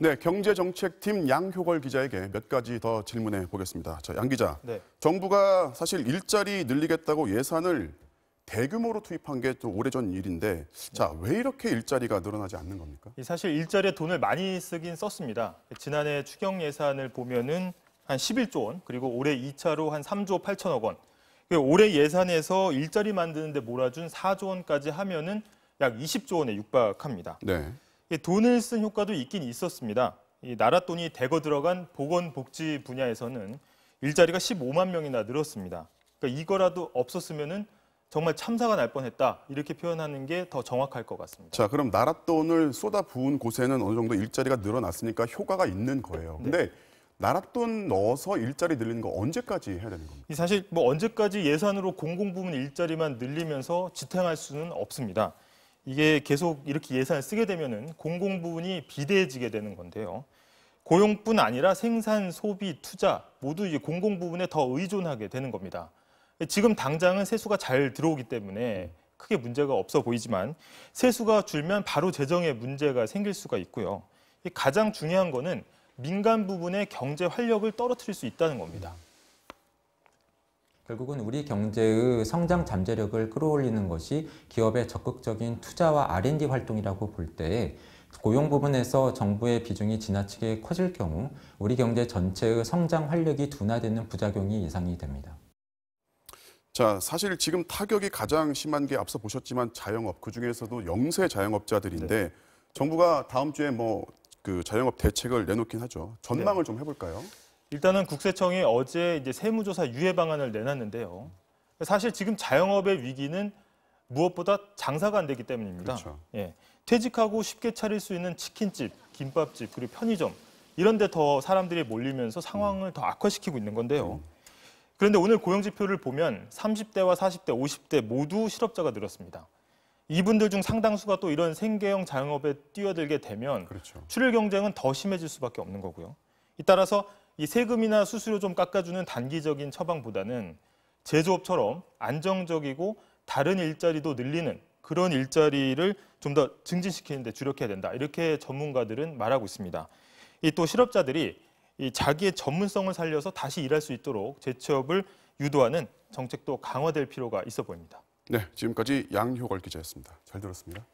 네, 경제정책팀 양효걸 기자에게 몇 가지 더 질문해 보겠습니다. 자, 양 기자, 네. 정부가 사실 일자리 늘리겠다고 예산을 대규모로 투입한 게 또 오래전 일인데, 자, 왜 이렇게 일자리가 늘어나지 않는 겁니까? 사실 일자리에 돈을 많이 쓰긴 썼습니다. 지난해 추경 예산을 보면은 한 11조 원, 그리고 올해 2차로 한 3조 8천억 원. 올해 예산에서 일자리 만드는 데 몰아준 4조 원까지 하면은 약 20조 원에 육박합니다. 네. 돈을 쓴 효과도 있긴 있었습니다. 이 나라 돈이 대거 들어간 보건복지 분야에서는 일자리가 15만 명이나 늘었습니다. 그러니까 이거라도 없었으면은 정말 참사가 날 뻔했다 이렇게 표현하는 게 더 정확할 것 같습니다. 자, 그럼 나라 돈을 쏟아 부은 곳에는 어느 정도 일자리가 늘어났으니까 효과가 있는 거예요. 근데 나라 돈 넣어서 일자리 늘리는 거 언제까지 해야 되는 겁니까? 사실 뭐 언제까지 예산으로 공공부문 일자리만 늘리면서 지탱할 수는 없습니다. 이게 계속 이렇게 예산을 쓰게 되면은 공공부문이 비대해지게 되는 건데요. 고용뿐 아니라 생산, 소비, 투자 모두 이제 공공부문에 더 의존하게 되는 겁니다. 지금 당장은 세수가 잘 들어오기 때문에 크게 문제가 없어 보이지만 세수가 줄면 바로 재정에 문제가 생길 수가 있고요. 가장 중요한 거는 민간 부분의 경제 활력을 떨어뜨릴 수 있다는 겁니다. 결국은 우리 경제의 성장 잠재력을 끌어올리는 것이 기업의 적극적인 투자와 R&D 활동이라고 볼 때 고용 부분에서 정부의 비중이 지나치게 커질 경우 우리 경제 전체의 성장 활력이 둔화되는 부작용이 예상이 됩니다. 자, 사실 지금 타격이 가장 심한 게 앞서 보셨지만 자영업, 그중에서도 영세 자영업자들인데 정부가 다음 주에 그 자영업 대책을 내놓긴 하죠. 전망을 좀 해볼까요? 일단은 국세청이 어제 이제 세무조사 유예 방안을 내놨는데요. 사실 지금 자영업의 위기는 무엇보다 장사가 안 되기 때문입니다. 그렇죠. 퇴직하고 쉽게 차릴 수 있는 치킨집, 김밥집, 그리고 편의점 이런 데 더 사람들이 몰리면서 상황을 더 악화시키고 있는 건데요. 그런데 오늘 고용지표를 보면 30대와 40대, 50대 모두 실업자가 늘었습니다. 이분들 중 상당수가 또 이런 생계형 자영업에 뛰어들게 되면 그렇죠. 출혈 경쟁은 더 심해질 수밖에 없는 거고요. 따라서 이 세금이나 수수료 좀 깎아주는 단기적인 처방보다는 제조업처럼 안정적이고 다른 일자리도 늘리는 그런 일자리를 좀 더 증진시키는 데 주력해야 된다. 이렇게 전문가들은 말하고 있습니다. 또 실업자들이 자기의 전문성을 살려서 다시 일할 수 있도록 재취업을 유도하는 정책도 강화될 필요가 있어 보입니다. 네, 지금까지 양효걸 기자였습니다. 잘 들었습니다.